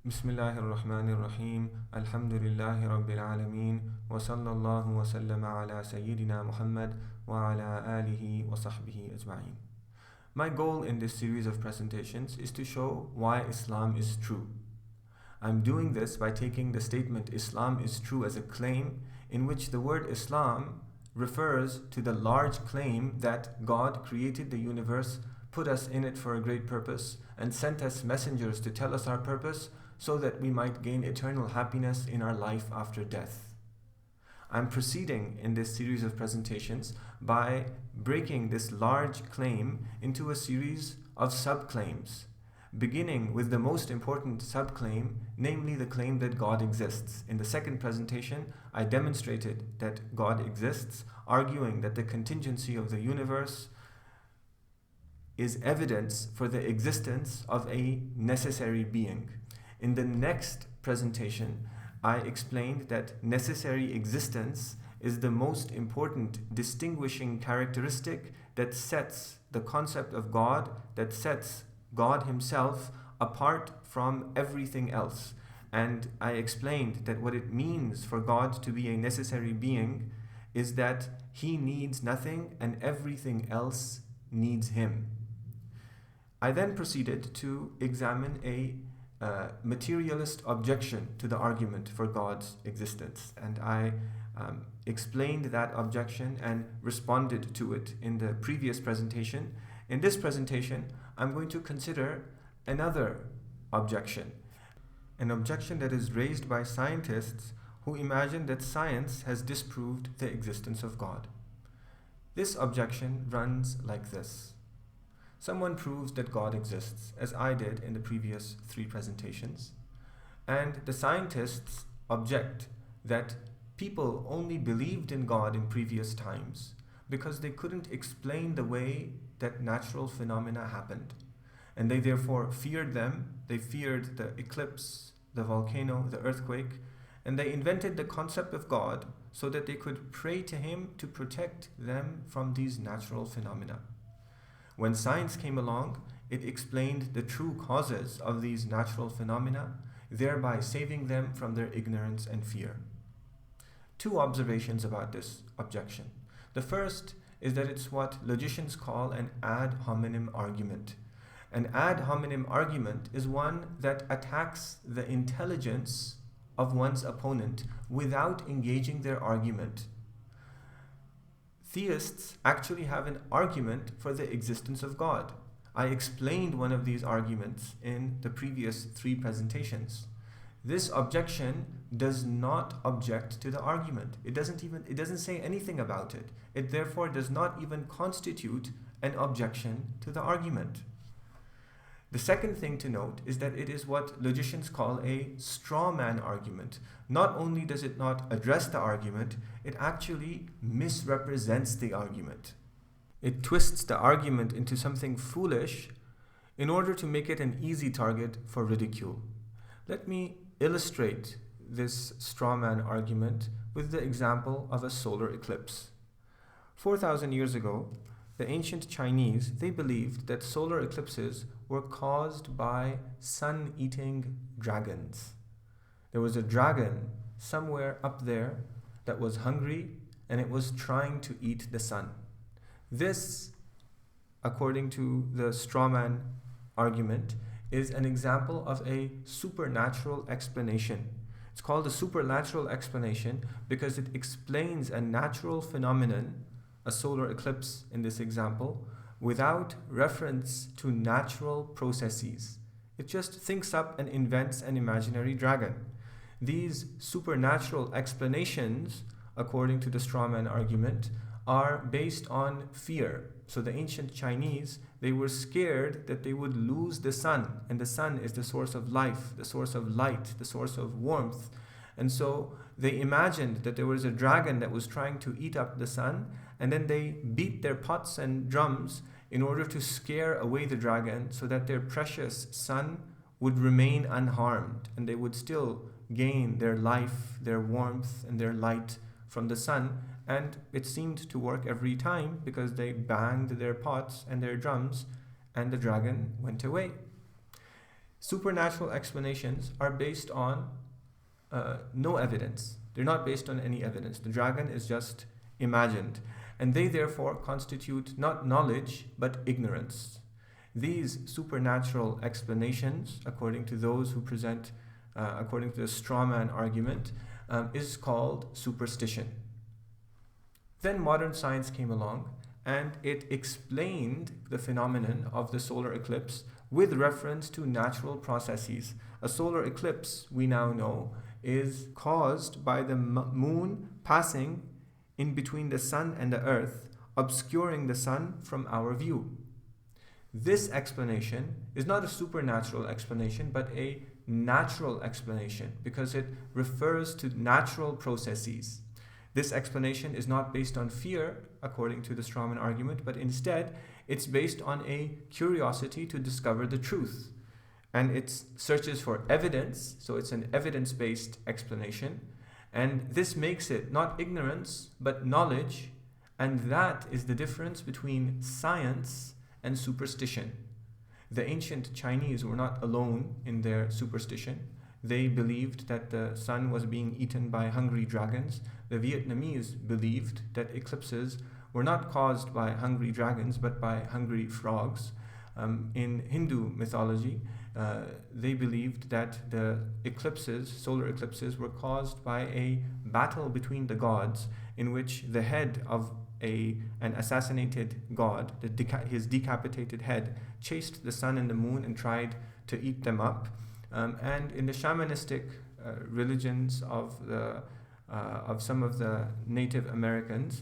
Bismillahir Rahmanir Rahim. Alhamdulillahi Rabbil Alameen. Wa sallallahu wa sallama ala Sayyidina Muhammad wa ala alihi wa sahbihi ajma'in. My goal in this series of presentations is to show why Islam is true. I'm doing this by taking the statement Islam is true as a claim in which the word Islam refers to the large claim that God created the universe, put us in it for a great purpose, and sent us messengers to tell us our purpose so that we might gain eternal happiness in our life after death. I'm proceeding in this series of presentations by breaking this large claim into a series of subclaims, beginning with the most important subclaim, namely the claim that God exists. In the second presentation, I demonstrated that God exists, arguing that the contingency of the universe is evidence for the existence of a necessary being. In the next presentation, I explained that necessary existence is the most important distinguishing characteristic that sets the concept of God, that sets God himself apart from everything else. And I explained that what it means for God to be a necessary being is that he needs nothing and everything else needs him. I then proceeded to examine a materialist objection to the argument for God's existence, and I explained that objection and responded to it in the previous presentation. In this presentation, I'm going to consider another objection, an objection that is raised by scientists who imagine that science has disproved the existence of God. This objection runs like this. Someone proves that God exists, as I did in the previous three presentations, and the scientists object that people only believed in God in previous times because they couldn't explain the way that natural phenomena happened, and they therefore feared them. They feared the eclipse, the volcano, the earthquake, and they invented the concept of God so that they could pray to him to protect them from these natural phenomena. When science came along, it explained the true causes of these natural phenomena, thereby saving them from their ignorance and fear. Two observations about this objection. The first is that it's what logicians call an ad hominem argument. An ad hominem argument is one that attacks the intelligence of one's opponent without engaging their argument. Theists actually have an argument for the existence of God. I explained one of these arguments in the previous three presentations. This objection does not object to the argument. It doesn't say anything about it. It therefore does not even constitute an objection to the argument. The second thing to note is that it is what logicians call a straw man argument. Not only does it not address the argument, it actually misrepresents the argument. It twists the argument into something foolish in order to make it an easy target for ridicule. Let me illustrate this straw man argument with the example of a solar eclipse. 4,000 years ago, the ancient Chinese, they believed that solar eclipses were caused by sun-eating dragons. There was a dragon somewhere up there that was hungry and it was trying to eat the sun. This, according to the straw man argument, is an example of a supernatural explanation. It's called a supernatural explanation because it explains a natural phenomenon, a solar eclipse in this example, without reference to natural processes. It just thinks up and invents an imaginary dragon. These supernatural explanations, according to the strawman argument, are based on fear. So the ancient Chinese, they were scared that they would lose the sun, and the sun is the source of life, the source of light, the source of warmth. And so they imagined that there was a dragon that was trying to eat up the sun, and then they beat their pots and drums in order to scare away the dragon so that their precious sun would remain unharmed and they would still gain their life, their warmth, and their light from the sun. And it seemed to work every time because they banged their pots and their drums and the dragon went away. Supernatural explanations are based on no evidence. They're not based on any evidence. The dragon is just imagined, and they therefore constitute not knowledge but ignorance. These supernatural explanations, according to those who present, according to the straw man argument, is called superstition. Then modern science came along and it explained the phenomenon of the solar eclipse with reference to natural processes. A solar eclipse, we now know, is caused by the moon passing in between the sun and the earth, obscuring the sun from our view. This explanation is not a supernatural explanation, but a natural explanation because it refers to natural processes. This explanation is not based on fear, according to the strawman argument, but instead it's based on a curiosity to discover the truth. And it searches for evidence, so it's an evidence-based explanation. And this makes it not ignorance, but knowledge. And that is the difference between science and superstition. The ancient Chinese were not alone in their superstition. They believed that the sun was being eaten by hungry dragons. The Vietnamese believed that eclipses were not caused by hungry dragons, but by hungry frogs. In Hindu mythology, they believed that the eclipses, solar eclipses, were caused by a battle between the gods in which the head of an assassinated god, his decapitated head, chased the sun and the moon and tried to eat them up. And in the shamanistic religions of some of the Native Americans,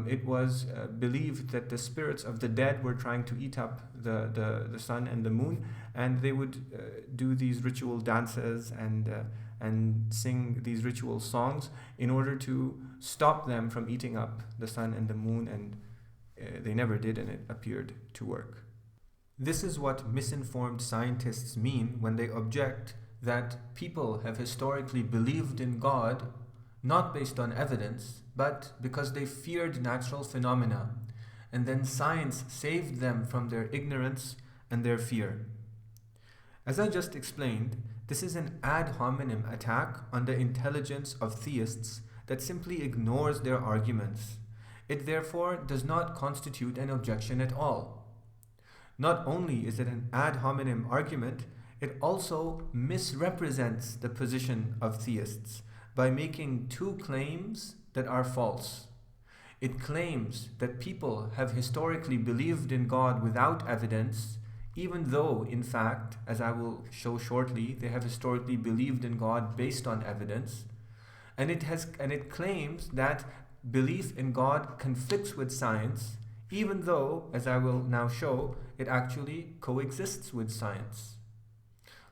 it was believed that the spirits of the dead were trying to eat up the sun and the moon, and they would do these ritual dances and sing these ritual songs in order to stop them from eating up the sun and the moon, and they never did, and it appeared to work. This is what misinformed scientists mean when they object that people have historically believed in God not based on evidence, but because they feared natural phenomena, and then science saved them from their ignorance and their fear. As I just explained, this is an ad hominem attack on the intelligence of theists that simply ignores their arguments. It therefore does not constitute an objection at all. Not only is it an ad hominem argument, it also misrepresents the position of theists by making two claims that are false. It claims that people have historically believed in God without evidence, even though, in fact, as I will show shortly, they have historically believed in God based on evidence. And it claims that belief in God conflicts with science, even though, as I will now show, it actually coexists with science.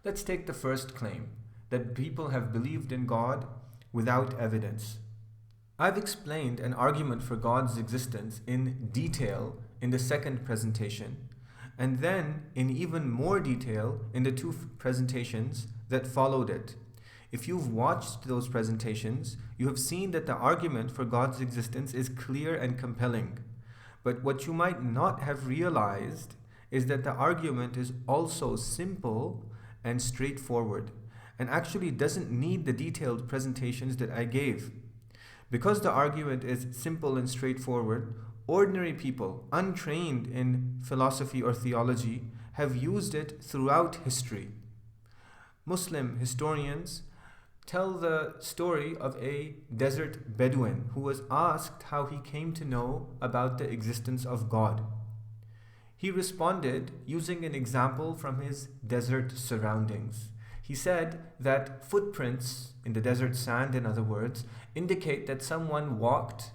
Let's take the first claim, that people have believed in God without evidence. I've explained an argument for God's existence in detail in the second presentation, and then in even more detail in the two presentations that followed it. If you've watched those presentations, you have seen that the argument for God's existence is clear and compelling. But what you might not have realized is that the argument is also simple and straightforward, and actually doesn't need the detailed presentations that I gave. Because the argument is simple and straightforward, ordinary people, untrained in philosophy or theology, have used it throughout history. Muslim historians tell the story of a desert Bedouin who was asked how he came to know about the existence of God. He responded using an example from his desert surroundings. He said that footprints in the desert sand, in other words, indicate that someone walked,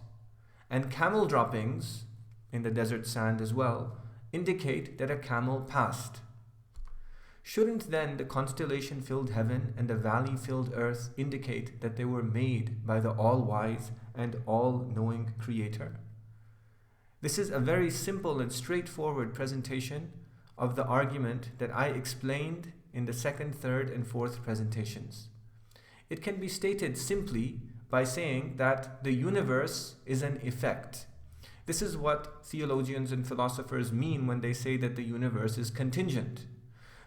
and camel droppings in the desert sand as well indicate that a camel passed. Shouldn't then the constellation-filled heaven and the valley-filled earth indicate that they were made by the all-wise and all-knowing Creator? This is a very simple and straightforward presentation of the argument that I explained in the second, third, and fourth presentations. It can be stated simply by saying that the universe is an effect. This is what theologians and philosophers mean when they say that the universe is contingent.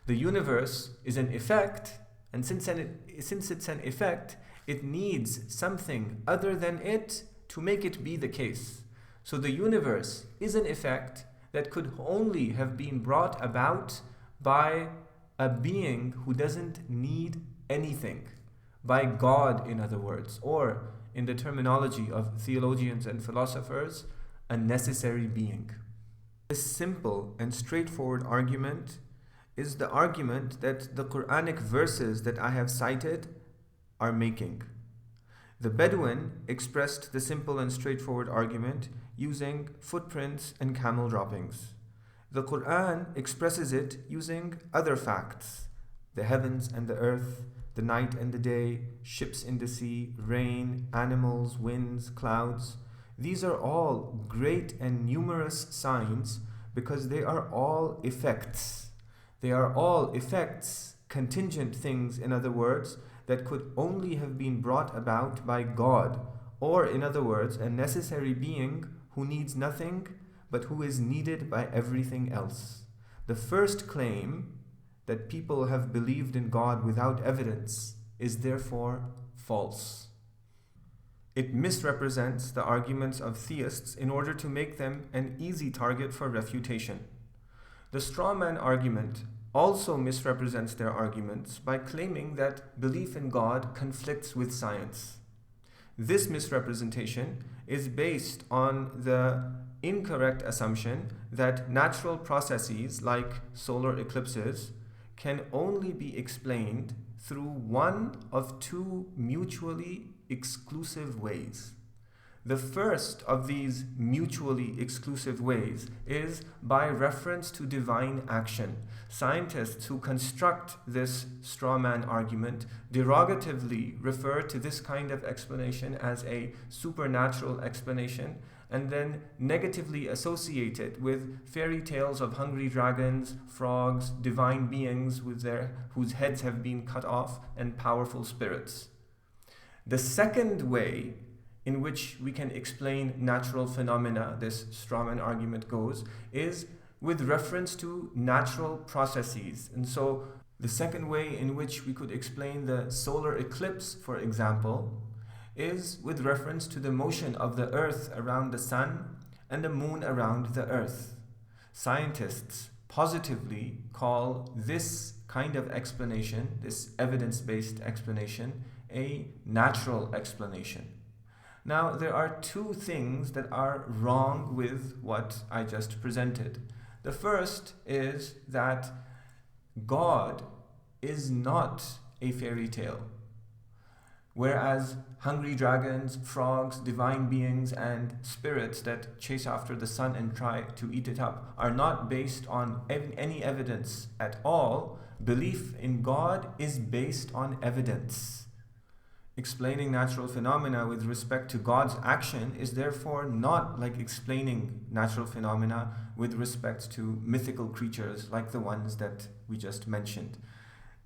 The universe is an effect, and since it's an effect, it needs something other than it to make it be the case. So the universe is an effect that could only have been brought about by a being who doesn't need anything, by God, in other words, or in the terminology of theologians and philosophers, a necessary being. This simple and straightforward argument is the argument that the Quranic verses that I have cited are making. The Bedouin expressed the simple and straightforward argument using footprints and camel droppings. The Quran expresses it using other facts: the heavens and the earth, the night and the day, ships in the sea, rain, animals, winds, clouds. These are all great and numerous signs because they are all effects. They are all effects, contingent things, in other words, that could only have been brought about by God, or in other words, a necessary being who needs nothing but who is needed by everything else. The first claim, that people have believed in God without evidence, is therefore false. It misrepresents the arguments of theists in order to make them an easy target for refutation. The straw man argument also misrepresents their arguments by claiming that belief in God conflicts with science. This misrepresentation is based on the incorrect assumption that natural processes like solar eclipses can only be explained through one of two mutually exclusive ways. The first of these mutually exclusive ways is by reference to divine action. Scientists who construct this straw man argument derogatively refer to this kind of explanation as a supernatural explanation, and then negatively associate it with fairy tales of hungry dragons, frogs, divine beings whose heads have been cut off, and powerful spirits. The second way in which we can explain natural phenomena, this strawman argument goes, is with reference to natural processes. And so the second way in which we could explain the solar eclipse, for example, is with reference to the motion of the earth around the sun and the moon around the earth. Scientists positively call this kind of explanation, this evidence-based explanation, a natural explanation. Now, there are two things that are wrong with what I just presented. The first is that God is not a fairy tale. Whereas hungry dragons, frogs, divine beings, and spirits that chase after the sun and try to eat it up are not based on any evidence at all, belief in God is based on evidence. Explaining natural phenomena with respect to God's action is therefore not like explaining natural phenomena with respect to mythical creatures like the ones that we just mentioned.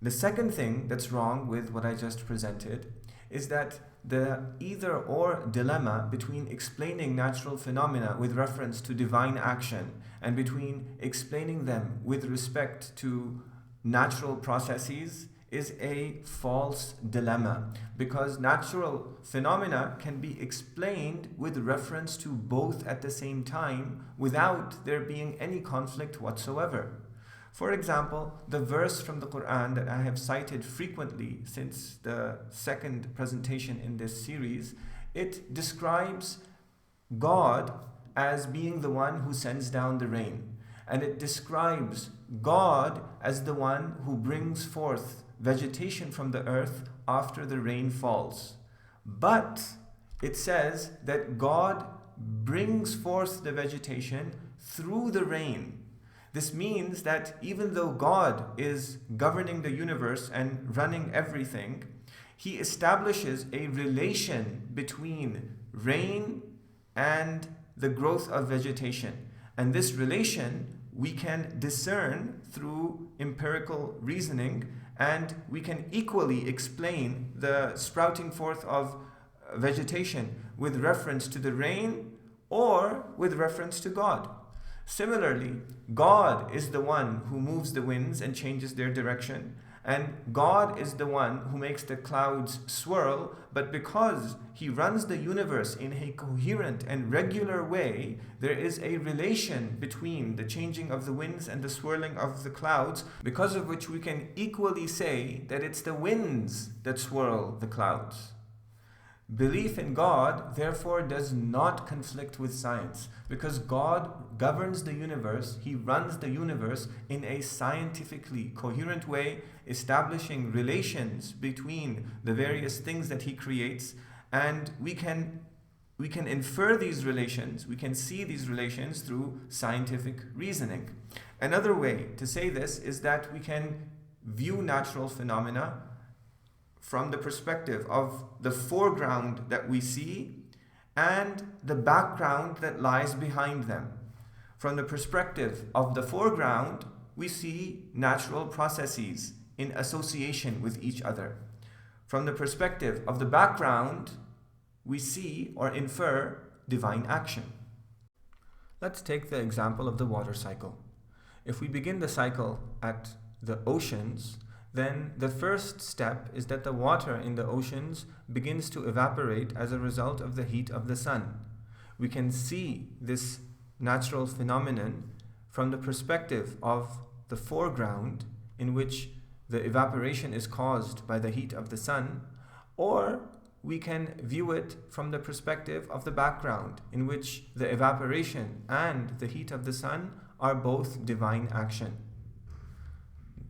The second thing that's wrong with what I just presented is that the either-or dilemma between explaining natural phenomena with reference to divine action and between explaining them with respect to natural processes is a false dilemma, because natural phenomena can be explained with reference to both at the same time without there being any conflict whatsoever. For example, the verse from the Quran that I have cited frequently since the second presentation in this series, it describes God as being the one who sends down the rain. And it describes God as the one who brings forth vegetation from the earth after the rain falls. But it says that God brings forth the vegetation through the rain. This means that even though God is governing the universe and running everything, He establishes a relation between rain and the growth of vegetation. And this relation we can discern through empirical reasoning, and we can equally explain the sprouting forth of vegetation with reference to the rain or with reference to God. Similarly, God is the one who moves the winds and changes their direction, and God is the one who makes the clouds swirl, but because He runs the universe in a coherent and regular way, there is a relation between the changing of the winds and the swirling of the clouds, because of which we can equally say that it's the winds that swirl the clouds. Belief in God, therefore, does not conflict with science, because God governs the universe, He runs the universe in a scientifically coherent way, establishing relations between the various things that He creates, and we can infer these relations, we can see these relations through scientific reasoning. Another way to say this is that we can view natural phenomena from the perspective of the foreground that we see and the background that lies behind them. From the perspective of the foreground, we see natural processes in association with each other. From the perspective of the background, we see or infer divine action. Let's take the example of the water cycle. If we begin the cycle at the oceans, then the first step is that the water in the oceans begins to evaporate as a result of the heat of the sun. We can see this natural phenomenon from the perspective of the foreground, in which the evaporation is caused by the heat of the sun, or we can view it from the perspective of the background, in which the evaporation and the heat of the sun are both divine action.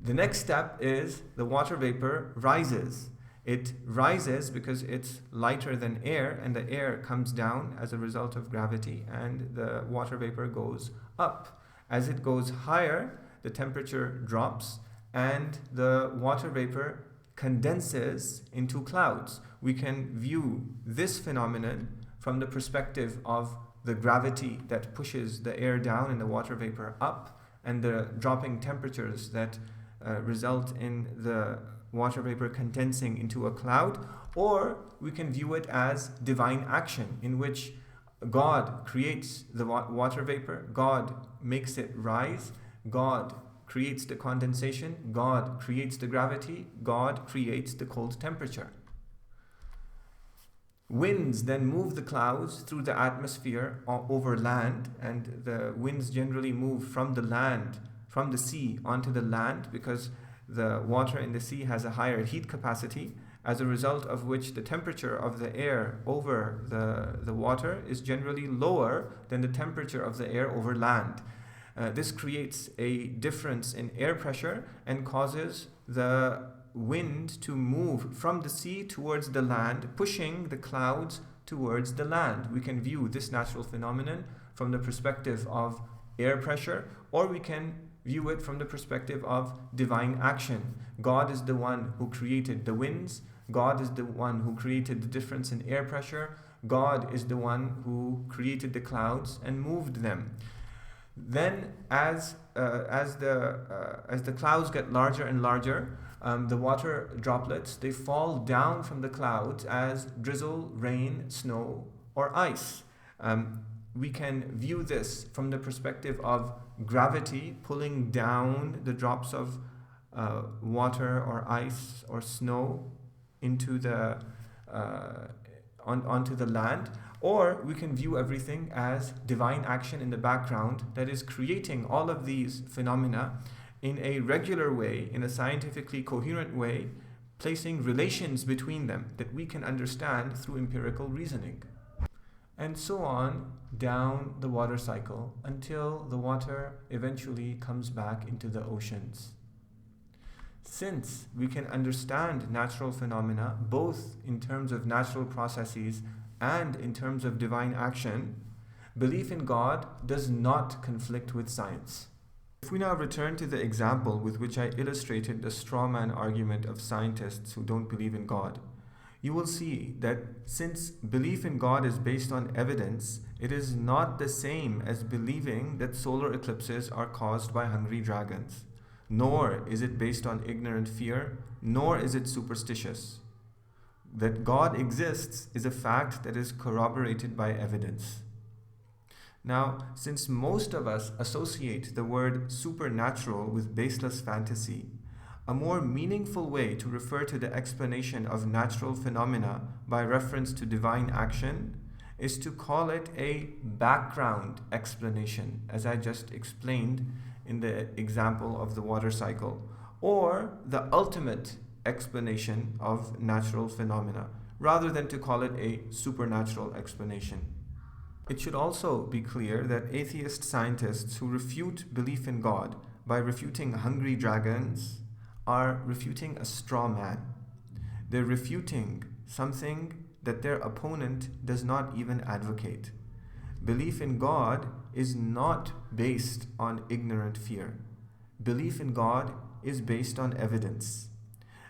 The next step is the water vapor rises. It rises because it's lighter than air, and the air comes down as a result of gravity, and the water vapor goes up. As it goes higher, the temperature drops, and the water vapor condenses into clouds. We can view this phenomenon from the perspective of the gravity that pushes the air down and the water vapor up, and the dropping temperatures that result in the water vapor condensing into a cloud. Or we can view it as divine action, in which God creates the water vapor, God makes it rise, God creates the condensation, God creates the gravity, God creates the cold temperature. Winds then move the clouds through the atmosphere over land, and the winds generally move from the sea onto the land, because the water in the sea has a higher heat capacity, as a result of which the temperature of the air over the water is generally lower than the temperature of the air over land. This creates a difference in air pressure and causes the wind to move from the sea towards the land, pushing the clouds towards the land. We can view this natural phenomenon from the perspective of air pressure, or we can view it from the perspective of divine action. God is the one who created the winds, God is the one who created the difference in air pressure, God is the one who created the clouds and moved them. Then as the clouds get larger and larger, the water droplets, they fall down from the clouds as drizzle, rain, snow, or ice. We can view this from the perspective of gravity pulling down the drops of water or ice or snow into onto the land, or we can view everything as divine action in the background that is creating all of these phenomena in a regular way, in a scientifically coherent way, placing relations between them that we can understand through empirical reasoning. And so on down the water cycle until the water eventually comes back into the oceans. Since we can understand natural phenomena both in terms of natural processes and in terms of divine action, belief in God does not conflict with science. If we now return to the example with which I illustrated the straw man argument of scientists who don't believe in God, you will see that since belief in God is based on evidence, it is not the same as believing that solar eclipses are caused by hungry dragons. Nor is it based on ignorant fear, nor is it superstitious. That God exists is a fact that is corroborated by evidence. Now, since most of us associate the word supernatural with baseless fantasy, a more meaningful way to refer to the explanation of natural phenomena by reference to divine action is to call it a background explanation, as I just explained in the example of the water cycle, or the ultimate explanation of natural phenomena, rather than to call it a supernatural explanation. It should also be clear that atheist scientists who refute belief in God by refuting hungry dragons are refuting a straw man. They're refuting something that their opponent does not even advocate. Belief in God is not based on ignorant fear. Belief in God is based on evidence.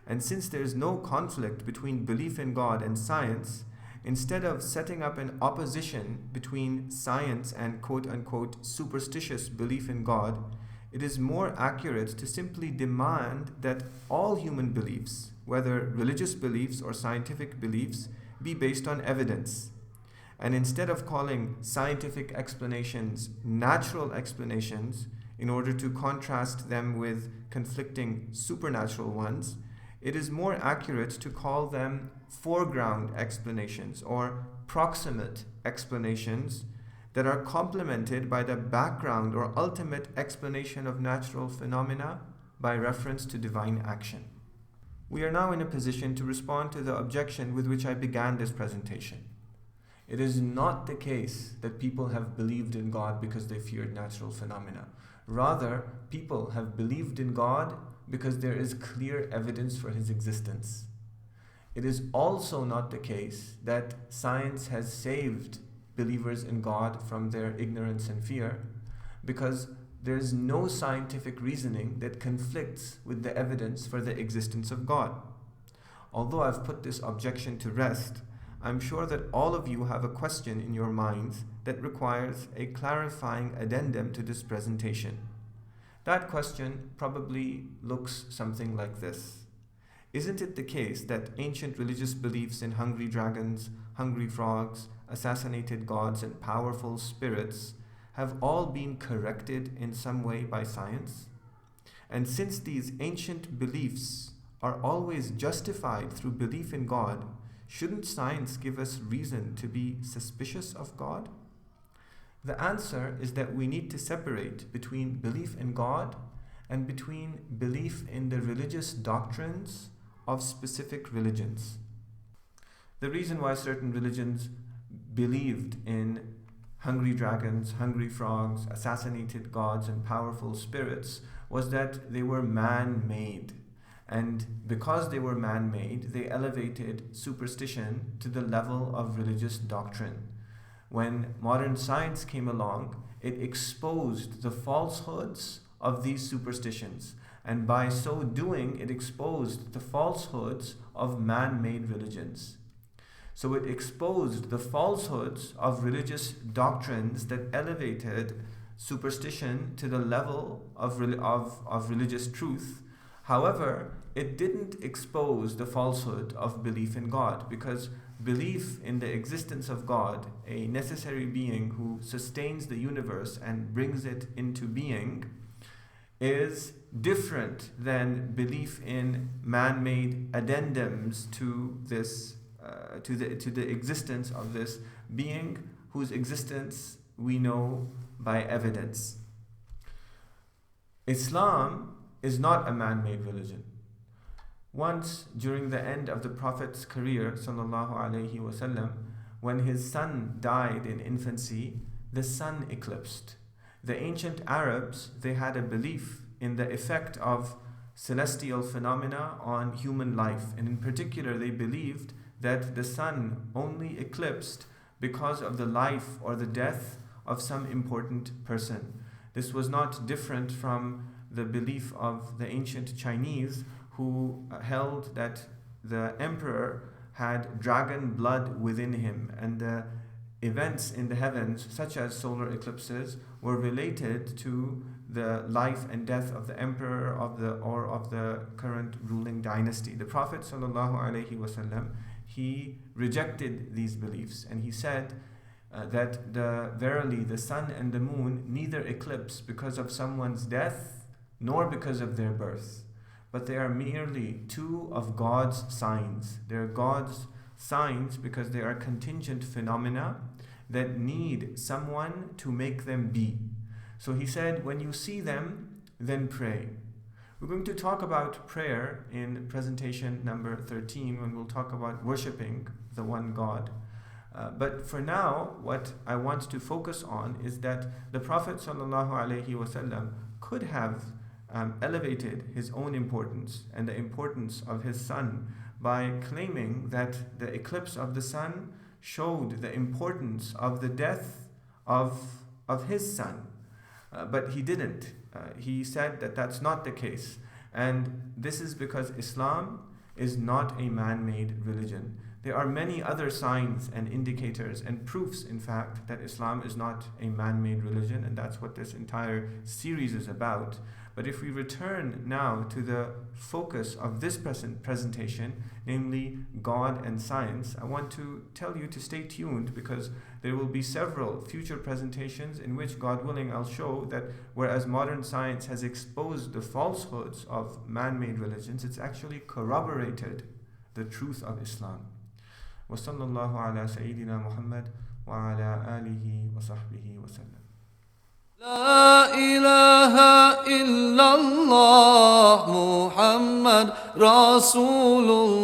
And since there is no conflict between belief in God and science, instead of setting up an opposition between science and quote-unquote superstitious belief in God, it is more accurate to simply demand that all human beliefs, whether religious beliefs or scientific beliefs, be based on evidence. And instead of calling scientific explanations natural explanations in order to contrast them with conflicting supernatural ones, it is more accurate to call them foreground explanations or proximate explanations that are complemented by the background or ultimate explanation of natural phenomena by reference to divine action. We are now in a position to respond to the objection with which I began this presentation. It is not the case that people have believed in God because they feared natural phenomena. Rather, people have believed in God because there is clear evidence for His existence. It is also not the case that science has saved believers in God from their ignorance and fear, because there is no scientific reasoning that conflicts with the evidence for the existence of God. Although I've put this objection to rest, I'm sure that all of you have a question in your minds that requires a clarifying addendum to this presentation. That question probably looks something like this. Isn't it the case that ancient religious beliefs in hungry dragons, hungry frogs, assassinated gods, and powerful spirits have all been corrected in some way by science? And since these ancient beliefs are always justified through belief in God, shouldn't science give us reason to be suspicious of God? The answer is that we need to separate between belief in God and between belief in the religious doctrines of specific religions. The reason why certain religions believed in hungry dragons, hungry frogs, assassinated gods, and powerful spirits was that they were man-made. And because they were man-made, they elevated superstition to the level of religious doctrine. When modern science came along, it exposed the falsehoods of these superstitions. And by so doing, it exposed the falsehoods of man-made religions. So it exposed the falsehoods of religious doctrines that elevated superstition to the level of religious truth. However, it didn't expose the falsehood of belief in God, because belief in the existence of God, a necessary being who sustains the universe and brings it into being, is different than belief in man-made addendums to this, to the existence of this being whose existence we know by evidence. Islam is not a man-made religion. Once, during the end of the Prophet's career, sallallahu alaihi wasallam, when his son died in infancy, the sun eclipsed. The ancient Arabs, they had a belief in the effect of celestial phenomena on human life, and in particular they believed that the sun only eclipsed because of the life or the death of some important person. This was not different from the belief of the ancient Chinese, who held that the emperor had dragon blood within him, and the events in the heavens, such as solar eclipses, were related to the life and death of the emperor of the current ruling dynasty. The Prophet ﷺ, he rejected these beliefs, and he said, that verily the sun and the moon neither eclipse because of someone's death nor because of their birth, but they are merely two of God's signs. They are God's signs because they are contingent phenomena that need someone to make them be. So he said, when you see them, then pray. We're going to talk about prayer in presentation number 13 when we'll talk about worshipping the one God. But for now, what I want to focus on is that the Prophet ﷺ could have elevated his own importance and the importance of his son by claiming that the eclipse of the sun showed the importance of the death of his son. But he didn't. He said that that's not the case. And this is because Islam is not a man-made religion. There are many other signs and indicators and proofs, in fact, that Islam is not a man-made religion, and that's what this entire series is about. But if we return now to the focus of this presentation, namely God and science, I want to tell you to stay tuned because there will be several future presentations in which, God willing, I'll show that whereas modern science has exposed the falsehoods of man-made religions, it's actually corroborated the truth of Islam. وصلى الله على سيدنا محمد وعلى آله وصحبه وسلم. لا إله إلا الله محمد رسول الله